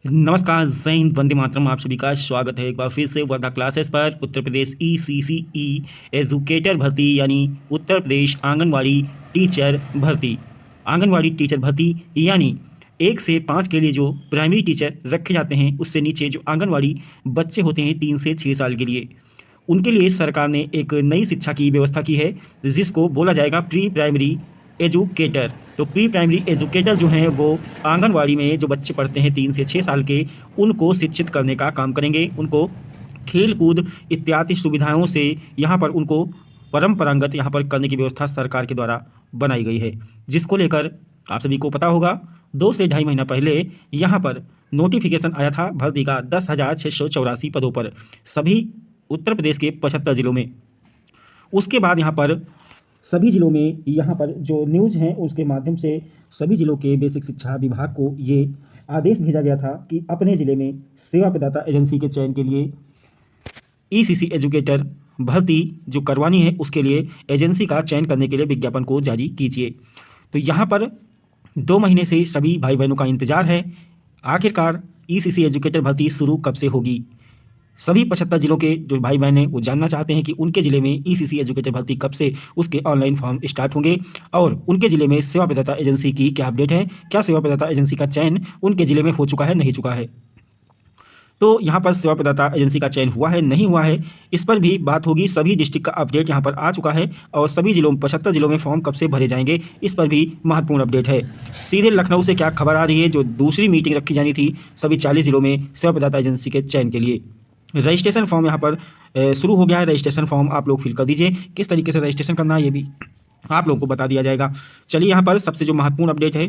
नमस्कार, जय हिंद, वंदे मातरम। आप सभी का स्वागत है एक बार फिर से वर्धा क्लासेस पर। उत्तर प्रदेश ईसीसीई एजुकेटर भर्ती यानी उत्तर प्रदेश आंगनवाड़ी टीचर भर्ती। आंगनवाड़ी टीचर भर्ती यानी 1 से 5 के लिए जो प्राइमरी टीचर रखे जाते हैं, उससे नीचे जो आंगनवाड़ी बच्चे होते हैं 3 से 6 साल के लिए, उनके लिए सरकार ने एक नई शिक्षा की व्यवस्था की है, जिसको बोला जाएगा प्री प्राइमरी एजुकेटर। तो प्री प्राइमरी एजुकेटर जो हैं वो आंगनवाड़ी में जो बच्चे पढ़ते हैं 3 से 6 साल के, उनको शिक्षित करने का काम करेंगे। उनको खेल कूद इत्यादि सुविधाओं से यहाँ पर उनको परंपरागत यहाँ पर करने की व्यवस्था सरकार के द्वारा बनाई गई है, जिसको लेकर आप सभी को पता होगा 2 से ढाई महीना पहले यहाँ पर नोटिफिकेशन आया था भर्ती का 10,684 पदों पर, सभी उत्तर प्रदेश के 75 जिलों में। उसके बाद यहाँ पर सभी जिलों में यहाँ पर जो न्यूज़ हैं उसके माध्यम से सभी जिलों के बेसिक शिक्षा विभाग को ये आदेश भेजा गया था कि अपने ज़िले में सेवा प्रदाता एजेंसी के चयन के लिए ईसीसी एजुकेटर भर्ती जो करवानी है, उसके लिए एजेंसी का चयन करने के लिए विज्ञापन को जारी कीजिए। तो यहाँ पर 2 महीने से सभी भाई बहनों का इंतज़ार है, आखिरकार ईसीसी एजुकेटर भर्ती शुरू कब से होगी। सभी 75 जिलों के जो भाई बहन हैं वो जानना चाहते हैं कि उनके ज़िले में ईसीसी एजुकेटर भर्ती कब से उसके ऑनलाइन फॉर्म स्टार्ट होंगे और उनके ज़िले में सेवा प्रदाता एजेंसी की क्या अपडेट है, क्या सेवा प्रदाता एजेंसी का चयन उनके ज़िले में हो चुका है, नहीं चुका है। तो यहाँ पर सेवा प्रदाता एजेंसी का चयन हुआ है, नहीं हुआ है, इस पर भी बात होगी। सभी डिस्ट्रिक्ट का अपडेट यहाँ पर आ चुका है और सभी जिलों 75 जिलों में फॉर्म कब से भरे जाएंगे, इस पर भी महत्वपूर्ण अपडेट है। सीधे लखनऊ से क्या खबर आ रही है, जो दूसरी मीटिंग रखी जानी थी सभी 40 जिलों में सेवा प्रदाता एजेंसी के चयन के लिए। रजिस्ट्रेशन फॉर्म यहाँ पर शुरू हो गया है। रजिस्ट्रेशन फॉर्म आप लोग फिल कर दीजिए। किस तरीके से रजिस्ट्रेशन करना है ये भी आप लोगों को बता दिया जाएगा। चलिए, यहाँ पर सबसे जो महत्वपूर्ण अपडेट है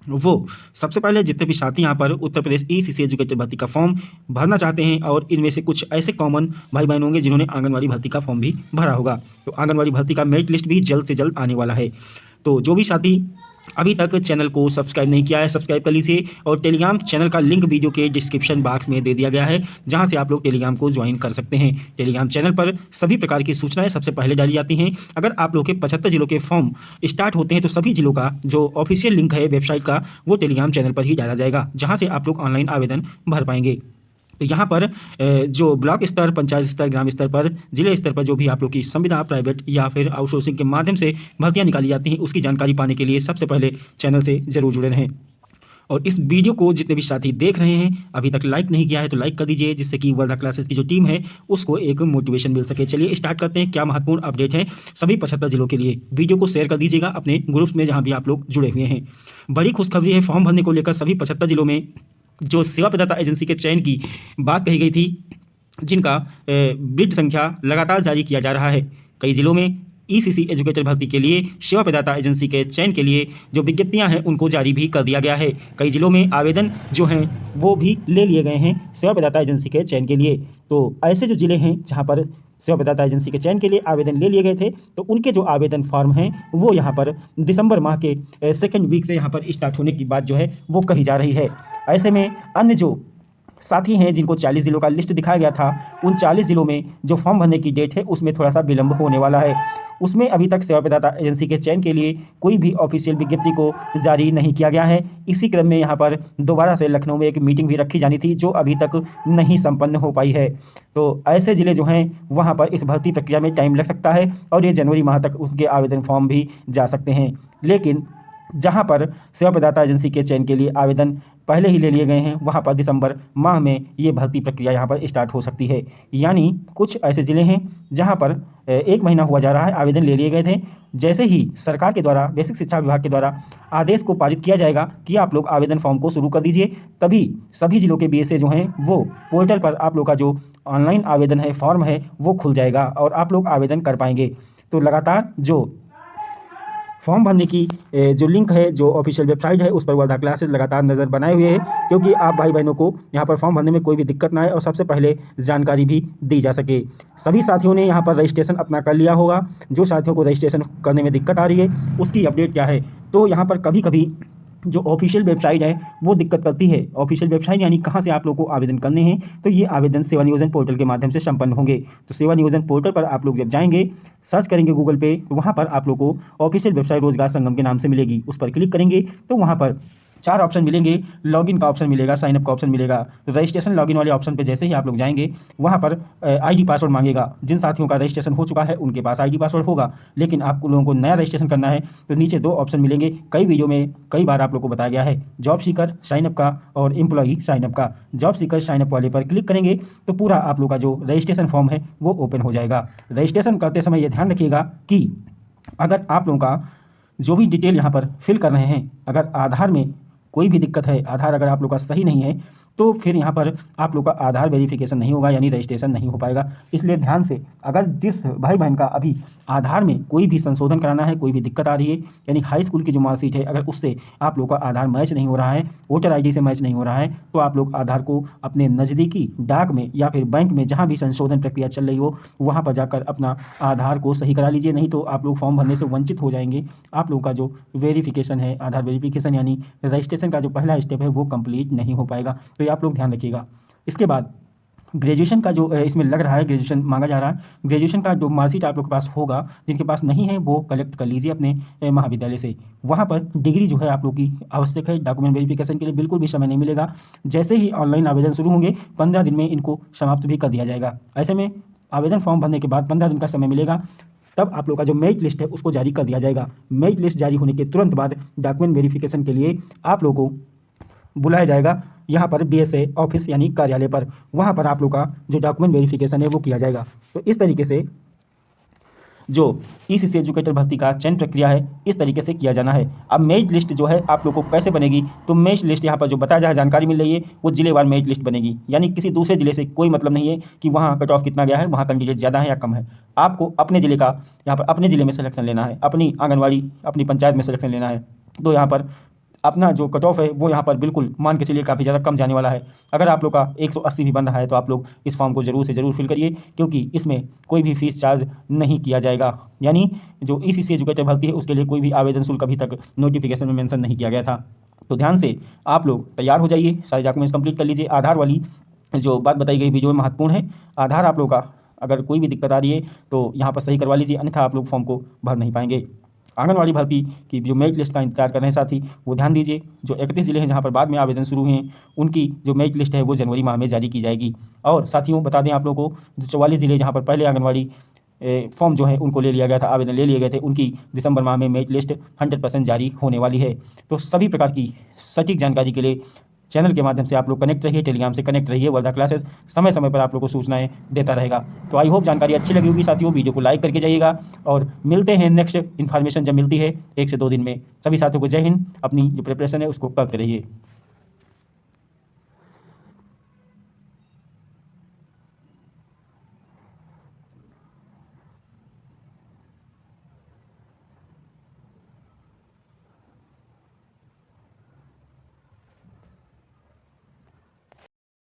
वो सबसे पहले जितने भी साथी यहाँ पर उत्तर प्रदेश ईसीसी एजुकेटर भर्ती का फॉर्म भरना चाहते हैं और इनमें से कुछ ऐसे कॉमन भाई बहन होंगे जिन्होंने आंगनवाड़ी भर्ती का फॉर्म भी भरा होगा, तो आंगनवाड़ी भर्ती का मेरिट लिस्ट भी जल्द से जल्द आने वाला है। तो जो भी साथी अभी तक चैनल को सब्सक्राइब नहीं किया है, सब्सक्राइब कर लीजिए और टेलीग्राम चैनल का लिंक वीडियो के डिस्क्रिप्शन बॉक्स में दे दिया गया है, जहां से आप लोग टेलीग्राम को ज्वाइन कर सकते हैं। टेलीग्राम चैनल पर सभी प्रकार की सूचनाएं सबसे पहले डाली जाती हैं। अगर आप लोग के 75 जिलों के फॉर्म स्टार्ट होते हैं तो सभी जिलों का जो ऑफिशियल लिंक है वेबसाइट का, वो टेलीग्राम चैनल पर ही डाला जाएगा, जहाँ से आप लोग ऑनलाइन आवेदन भर पाएंगे। तो यहाँ पर जो ब्लॉक स्तर, पंचायत स्तर, ग्राम स्तर पर, जिले स्तर पर जो भी आप लोग की संविदा प्राइवेट या फिर आउटसोर्सिंग के माध्यम से भर्तियाँ निकाली जाती हैं, उसकी जानकारी पाने के लिए सबसे पहले चैनल से ज़रूर जुड़े रहें। और इस वीडियो को जितने भी साथी देख रहे हैं अभी तक लाइक नहीं किया है तो लाइक कर दीजिए, जिससे कि वर्धा क्लासेस की जो टीम है उसको एक मोटिवेशन मिल सके। चलिए स्टार्ट करते हैं, क्या महत्वपूर्ण अपडेट है सभी 75 जिलों के लिए। वीडियो को शेयर कर दीजिएगा अपने ग्रुप्स में जहाँ भी आप लोग जुड़े हुए हैं। बड़ी खुशखबरी है, फॉर्म भरने को लेकर सभी 75 जिलों में जो सेवा प्रदाता एजेंसी के चयन की बात कही गई थी, जिनका बिड संख्या लगातार जारी किया जा रहा है। कई जिलों में ईसीसी एजुकेटर भर्ती के लिए सेवा प्रदाता एजेंसी के चयन के लिए जो विज्ञप्तियां हैं उनको जारी भी कर दिया गया है। कई जिलों में आवेदन जो हैं वो भी ले लिए गए हैं सेवा प्रदाता एजेंसी के चयन के लिए। तो ऐसे जो जिले हैं जहां पर सेवा प्रदाता एजेंसी के चयन के लिए आवेदन ले लिए गए थे, तो उनके जो आवेदन फॉर्म हैं वो यहाँ पर दिसंबर माह के सेकेंड वीक से यहाँ पर स्टार्ट होने की बात जो है वो कही जा रही है। ऐसे में अन्य जो साथी हैं जिनको 40 जिलों का लिस्ट दिखाया गया था, उन 40 जिलों में जो फॉर्म भरने की डेट है उसमें थोड़ा सा विलंब होने वाला है। उसमें अभी तक सेवा प्रदाता एजेंसी के चयन के लिए कोई भी ऑफिशियल विज्ञप्ति को जारी नहीं किया गया है। इसी क्रम में यहाँ पर दोबारा से लखनऊ में एक मीटिंग भी रखी जानी थी, जो अभी तक नहीं संपन्न हो पाई है। तो ऐसे ज़िले जो हैं वहाँ पर इस भर्ती प्रक्रिया में टाइम लग सकता है और ये जनवरी माह तक उनके आवेदन फॉर्म भी जा सकते हैं। लेकिन जहाँ पर सेवा प्रदाता एजेंसी के चयन के लिए आवेदन पहले ही ले लिए गए हैं, वहाँ पर दिसंबर माह में ये भर्ती प्रक्रिया यहाँ पर स्टार्ट हो सकती है। यानी कुछ ऐसे ज़िले हैं जहाँ पर 1 महीना हुआ जा रहा है, आवेदन ले लिए गए थे। जैसे ही सरकार के द्वारा, बेसिक शिक्षा विभाग के द्वारा आदेश को पारित किया जाएगा कि आप लोग आवेदन फॉर्म को शुरू कर दीजिए, तभी सभी जिलों के बीएसए जो हैं वो पोर्टल पर आप लोग का जो ऑनलाइन आवेदन है, फॉर्म है, वो खुल जाएगा और आप लोग आवेदन कर पाएंगे। तो लगातार जो फॉर्म भरने की जो लिंक है, जो ऑफिशियल वेबसाइट है, उस पर वर्धा क्लासेस लगातार नज़र बनाए हुए है, क्योंकि आप भाई बहनों को यहाँ पर फॉर्म भरने में कोई भी दिक्कत ना आए और सबसे पहले जानकारी भी दी जा सके। सभी साथियों ने यहाँ पर रजिस्ट्रेशन अपना कर लिया होगा। जो साथियों को रजिस्ट्रेशन करने में दिक्कत आ रही है उसकी अपडेट क्या है, तो यहाँ पर कभी कभी जो ऑफिशियल वेबसाइट है वो दिक्कत करती है। ऑफिशियल वेबसाइट यानी कहाँ से आप लोग को आवेदन करने हैं, तो ये आवेदन सेवा नियोजन पोर्टल के माध्यम से संपन्न होंगे। तो सेवा नियोजन पोर्टल पर आप लोग जब जाएंगे, सर्च करेंगे गूगल पे, तो वहाँ पर आप लोग को ऑफिशियल वेबसाइट रोजगार संगम के नाम से मिलेगी। उस पर क्लिक करेंगे तो वहाँ पर 4 ऑप्शन मिलेंगे। लॉगिन का ऑप्शन मिलेगा, साइन अप का ऑप्शन मिलेगा। तो रजिस्ट्रेशन लॉगिन वाले ऑप्शन पे जैसे ही आप लोग जाएंगे वहाँ पर आईडी पासवर्ड मांगेगा। जिन साथियों का रजिस्ट्रेशन हो चुका है उनके पास आईडी पासवर्ड होगा, लेकिन आप लोगों को नया रजिस्ट्रेशन करना है तो नीचे 2 ऑप्शन मिलेंगे। कई वीडियो में कई बार आप लोग को बताया गया है, जॉब सीकर साइन अप का और एम्प्लॉई साइन अप का। जॉब सीकर साइन अप वाले पर क्लिक करेंगे तो पूरा आप लोग का जो रजिस्ट्रेशन फॉर्म है वो ओपन हो जाएगा। रजिस्ट्रेशन करते समय ये ध्यान रखिएगा कि अगर आप लोगों का जो भी डिटेल यहाँ पर फिल कर रहे हैं, अगर आधार में कोई भी दिक्कत है, आधार अगर आप लोग का सही नहीं है तो फिर यहाँ पर आप लोग का आधार वेरिफिकेशन नहीं होगा, यानी रजिस्ट्रेशन नहीं हो पाएगा। इसलिए ध्यान से, अगर जिस भाई बहन का अभी आधार में कोई भी संशोधन कराना है, कोई भी दिक्कत आ रही है, यानी हाई स्कूल की जो मार्कशीट है अगर उससे आप लोग का आधार मैच नहीं हो रहा है, वोटर आईडी से मैच नहीं हो रहा है, तो आप लोग आधार को अपने नज़दीकी डाक में या फिर बैंक में जहाँ भी संशोधन प्रक्रिया चल रही हो वहाँ पर जाकर अपना आधार को सही करा लीजिए। नहीं तो आप लोग फॉर्म भरने से वंचित हो जाएंगे। आप लोग का जो वेरिफिकेशन है, आधार वेरिफिकेशन यानी रजिस्ट्रेशन का जो पहला स्टेप है वो कंप्लीट नहीं हो पाएगा। तो ये आप लोग ध्यान रखिएगा। इसके बाद ग्रेजुएशन का जो इसमें लग रहा है, ग्रेजुएशन मांगा जा रहा है, ग्रेजुएशन का जो मार्कशीट आप लोग के पास होगा, जिनके पास नहीं है वो कलेक्ट कर लीजिए अपने महाविद्यालय से। वहाँ पर डिग्री जो है आप लोग की आवश्यक है। डॉक्यूमेंट वेरिफिकेशन के लिए बिल्कुल भी समय नहीं मिलेगा। जैसे ही ऑनलाइन आवेदन शुरू होंगे 15 दिन में इनको समाप्त भी कर दिया जाएगा। ऐसे में आवेदन फॉर्म भरने के बाद 15 दिन का समय मिलेगा, तब आप लोग का जो मेरिट लिस्ट है उसको जारी कर दिया जाएगा। मेरिट लिस्ट जारी होने के तुरंत बाद डॉक्यूमेंट वेरिफिकेशन के लिए आप लोगों को बुलाया जाएगा यहाँ पर बीएसए ऑफिस यानी कार्यालय पर। वहाँ पर आप लोग का जो डॉक्यूमेंट वेरिफिकेशन है वो किया जाएगा। तो इस तरीके से जो ईसीसी एजुकेटर भर्ती का चयन प्रक्रिया है इस तरीके से किया जाना है। अब मेरिट लिस्ट जो है आप लोग को कैसे बनेगी, तो मेरिट लिस्ट यहाँ पर जो बताया जा जानकारी मिल रही है वो जिलेवार मेरिट लिस्ट बनेगी। यानी किसी दूसरे जिले से कोई मतलब नहीं है कि वहाँ कट ऑफ कितना गया है, वहाँ कैंडिडेट ज़्यादा है या कम है। आपको अपने ज़िले का यहाँ पर अपने ज़िले में सिलेक्शन लेना है, अपनी आंगनवाड़ी अपनी पंचायत में सिलेक्शन लेना है। तो यहाँ पर अपना जो कट ऑफ है वो यहाँ पर बिल्कुल मान के चलिए काफ़ी ज़्यादा कम जाने वाला है। अगर आप लोग का 180 भी बन रहा है तो आप लोग इस फॉर्म को ज़रूर से ज़रूर फिल करिए, क्योंकि इसमें कोई भी फीस चार्ज नहीं किया जाएगा। यानी जो ईसीसी एजुकेटर भर्ती है उसके लिए कोई भी आवेदन शुल्क अभी तक नोटिफिकेशन में मेंशन नहीं किया गया था। तो ध्यान से आप लोग तैयार हो जाइए, सारे डॉक्यूमेंट्स कंप्लीट कर लीजिए। आधार वाली जो बात बताई गई वीडियो में महत्वपूर्ण है। आधार आप लोग का अगर कोई भी दिक्कत आ रही है तो यहाँ पर सही करवा लीजिए, अन्यथा आप लोग फॉर्म को भर नहीं पाएंगे। आंगनवाड़ी भर्ती की जो मेरिट लिस्ट का इंतजार कर रहे हैं साथी, वो ध्यान दीजिए। जो 31 जिले हैं जहाँ पर बाद में आवेदन शुरू हुए हैं उनकी जो मेरिट लिस्ट है वो जनवरी माह में जारी की जाएगी। और साथियों बता दें आप लोगों को, जो 44 जिले जहाँ पर पहले आंगनवाड़ी फॉर्म जो है उनको ले लिया गया था, आवेदन ले लिए गए थे, उनकी दिसंबर माह में मेरिट लिस्ट 100% जारी होने वाली है। तो सभी प्रकार की सटीक जानकारी के लिए चैनल के माध्यम से आप लोग कनेक्ट रहिए, टेलीग्राम से कनेक्ट रहिए। वर्धा क्लासेस समय समय पर आप लोग को सूचनाएं देता रहेगा। तो आई होप जानकारी अच्छी लगी होगी साथियों। वीडियो को लाइक करके जाइएगा और मिलते हैं नेक्स्ट इन्फॉर्मेशन जब मिलती है 1 से 2 दिन में। सभी साथियों को जय हिंद। अपनी जो प्रिपरेशन है उसको करते रहिए।